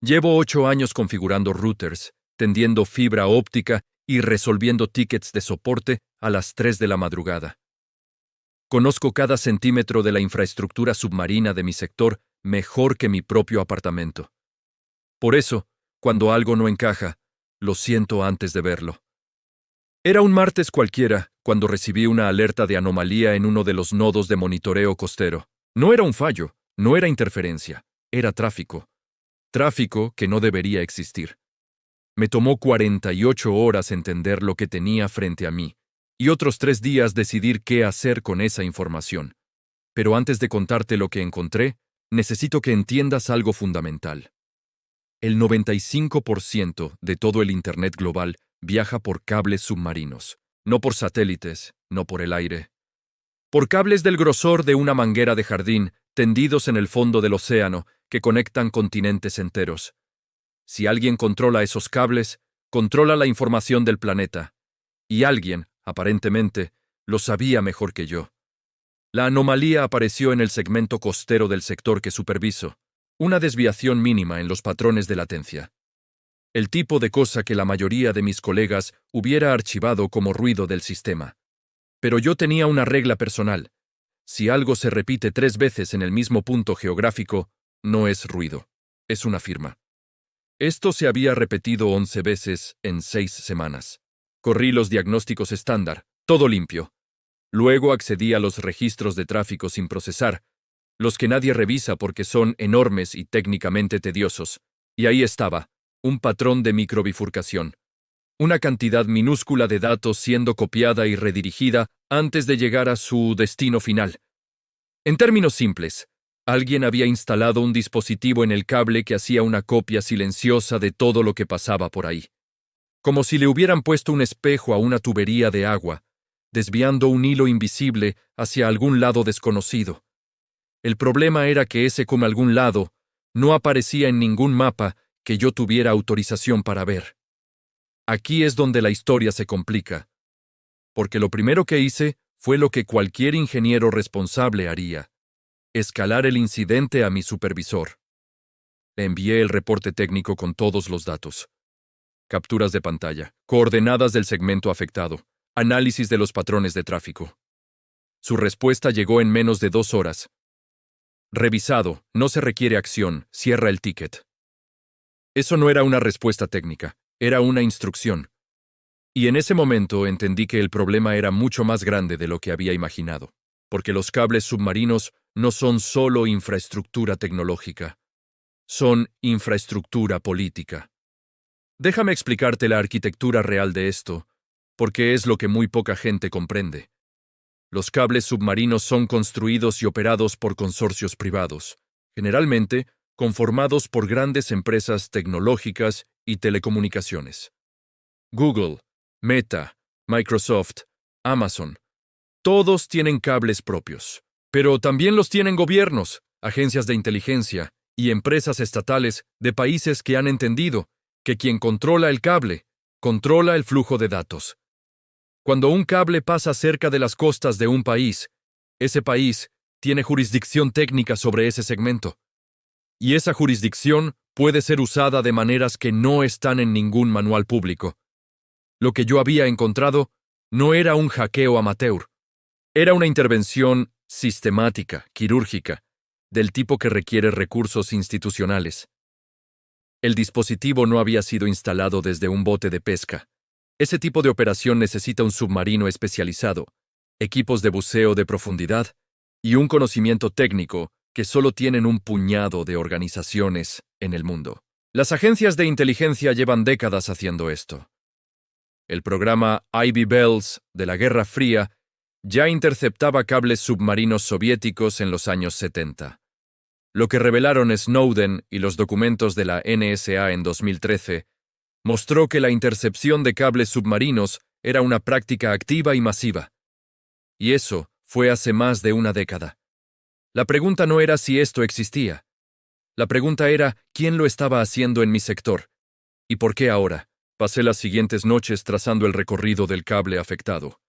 Llevo 8 años configurando routers, tendiendo fibra óptica y resolviendo tickets de soporte a las 3 de la madrugada. Conozco cada centímetro de la infraestructura submarina de mi sector mejor que mi propio apartamento. Por eso, cuando algo no encaja, lo siento antes de verlo. Era un martes cualquiera cuando recibí una alerta de anomalía en uno de los nodos de monitoreo costero. No era un fallo, no era interferencia, era tráfico. Tráfico que no debería existir. Me tomó 48 horas entender lo que tenía frente a mí, y otros 3 días decidir qué hacer con esa información. Pero antes de contarte lo que encontré, necesito que entiendas algo fundamental. El 95% de todo el Internet global viaja por cables submarinos, no por satélites, no por el aire. Por cables del grosor de una manguera de jardín, tendidos en el fondo del océano, que conectan continentes enteros. Si alguien controla esos cables, controla la información del planeta. Y alguien, aparentemente, lo sabía mejor que yo. La anomalía apareció en el segmento costero del sector que superviso, una desviación mínima en los patrones de latencia. El tipo de cosa que la mayoría de mis colegas hubiera archivado como ruido del sistema. Pero yo tenía una regla personal. Si algo se repite 3 veces en el mismo punto geográfico, no es ruido, es una firma. Esto se había repetido 11 veces en 6 semanas. Corrí los diagnósticos estándar, todo limpio. Luego accedí a los registros de tráfico sin procesar, los que nadie revisa porque son enormes y técnicamente tediosos. Y ahí estaba, un patrón de microbifurcación. Una cantidad minúscula de datos siendo copiada y redirigida antes de llegar a su destino final. En términos simples, alguien había instalado un dispositivo en el cable que hacía una copia silenciosa de todo lo que pasaba por ahí. Como si le hubieran puesto un espejo a una tubería de agua, desviando un hilo invisible hacia algún lado desconocido. El problema era que ese como algún lado no aparecía en ningún mapa que yo tuviera autorización para ver. Aquí es donde la historia se complica, porque lo primero que hice fue lo que cualquier ingeniero responsable haría: escalar el incidente a mi supervisor. Le envié el reporte técnico con todos los datos. Capturas de pantalla, coordenadas del segmento afectado, análisis de los patrones de tráfico. Su respuesta llegó en menos de 2 horas. Revisado, no se requiere acción, cierra el ticket. Eso no era una respuesta técnica, era una instrucción. Y en ese momento entendí que el problema era mucho más grande de lo que había imaginado, porque los cables submarinos no son solo infraestructura tecnológica, son infraestructura política. Déjame explicarte la arquitectura real de esto, porque es lo que muy poca gente comprende. Los cables submarinos son construidos y operados por consorcios privados, generalmente conformados por grandes empresas tecnológicas y telecomunicaciones. Google, Meta, Microsoft, Amazon, todos tienen cables propios, pero también los tienen gobiernos, agencias de inteligencia y empresas estatales de países que han entendido que quien controla el cable, controla el flujo de datos. Cuando un cable pasa cerca de las costas de un país, ese país tiene jurisdicción técnica sobre ese segmento. Y esa jurisdicción puede ser usada de maneras que no están en ningún manual público. Lo que yo había encontrado no era un hackeo amateur. Era una intervención sistemática, quirúrgica, del tipo que requiere recursos institucionales. El dispositivo no había sido instalado desde un bote de pesca. Ese tipo de operación necesita un submarino especializado, equipos de buceo de profundidad y un conocimiento técnico que solo tienen un puñado de organizaciones en el mundo. Las agencias de inteligencia llevan décadas haciendo esto. El programa Ivy Bells de la Guerra Fría ya interceptaba cables submarinos soviéticos en los años 70. Lo que revelaron Snowden y los documentos de la NSA en 2013 mostró que la intercepción de cables submarinos era una práctica activa y masiva. Y eso fue hace más de una década. La pregunta no era si esto existía. La pregunta era quién lo estaba haciendo en mi sector. ¿Y por qué ahora? Pasé las siguientes noches trazando el recorrido del cable afectado.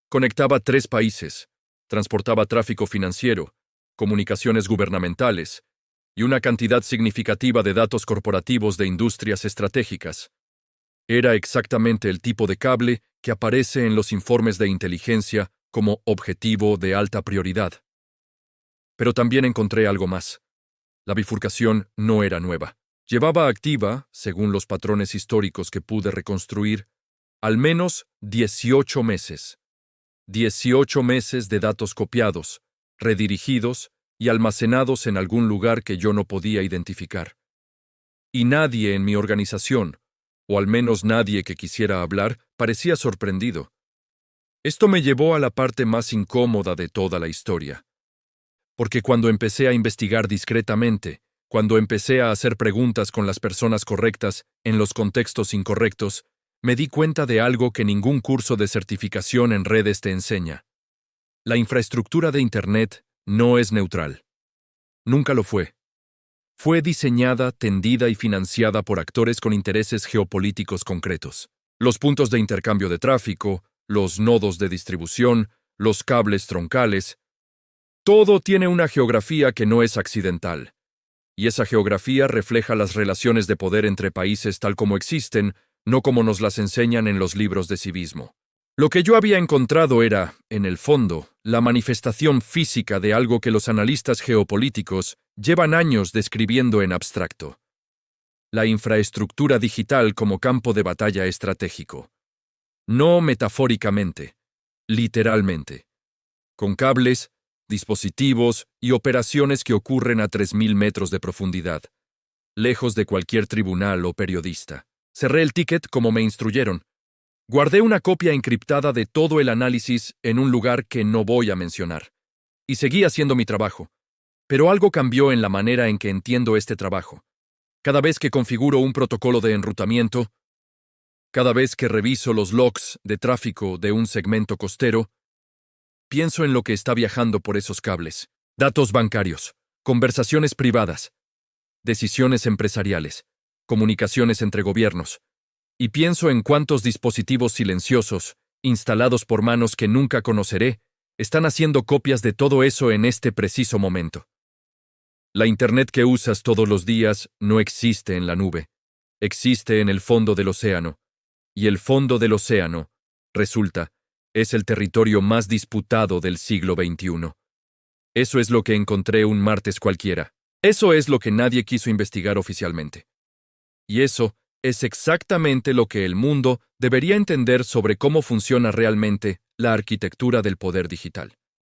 Conectaba 3 países, transportaba tráfico financiero, comunicaciones gubernamentales, y una cantidad significativa de datos corporativos de industrias estratégicas. Era exactamente el tipo de cable que aparece en los informes de inteligencia como objetivo de alta prioridad. Pero también encontré algo más. La bifurcación no era nueva. Llevaba activa, según los patrones históricos que pude reconstruir, al menos 18 meses. 18 meses de datos copiados, redirigidos y almacenados en algún lugar que yo no podía identificar. Y nadie en mi organización, o al menos nadie que quisiera hablar, parecía sorprendido. Esto me llevó a la parte más incómoda de toda la historia. Porque cuando empecé a investigar discretamente, cuando empecé a hacer preguntas con las personas correctas en los contextos incorrectos, me di cuenta de algo que ningún curso de certificación en redes te enseña. La infraestructura de Internet no es neutral. Nunca lo fue. Fue diseñada, tendida y financiada por actores con intereses geopolíticos concretos. Los puntos de intercambio de tráfico, los nodos de distribución, los cables troncales, todo tiene una geografía que no es accidental. Y esa geografía refleja las relaciones de poder entre países tal como existen, no como nos las enseñan en los libros de civismo. Lo que yo había encontrado era, en el fondo, la manifestación física de algo que los analistas geopolíticos llevan años describiendo en abstracto: la infraestructura digital como campo de batalla estratégico. No metafóricamente, literalmente. Con cables, dispositivos y operaciones que ocurren a 3.000 metros de profundidad, lejos de cualquier tribunal o periodista. Cerré el ticket como me instruyeron. Guardé una copia encriptada de todo el análisis en un lugar que no voy a mencionar. Y seguí haciendo mi trabajo. Pero algo cambió en la manera en que entiendo este trabajo. Cada vez que configuro un protocolo de enrutamiento, cada vez que reviso los logs de tráfico de un segmento costero, pienso en lo que está viajando por esos cables. Datos bancarios, conversaciones privadas, decisiones empresariales, comunicaciones entre gobiernos. Y pienso en cuántos dispositivos silenciosos, instalados por manos que nunca conoceré, están haciendo copias de todo eso en este preciso momento. La Internet que usas todos los días no existe en la nube. Existe en el fondo del océano. Y el fondo del océano, resulta, es el territorio más disputado del siglo XXI. Eso es lo que encontré un martes cualquiera. Eso es lo que nadie quiso investigar oficialmente. Y eso es exactamente lo que el mundo debería entender sobre cómo funciona realmente la arquitectura del poder digital.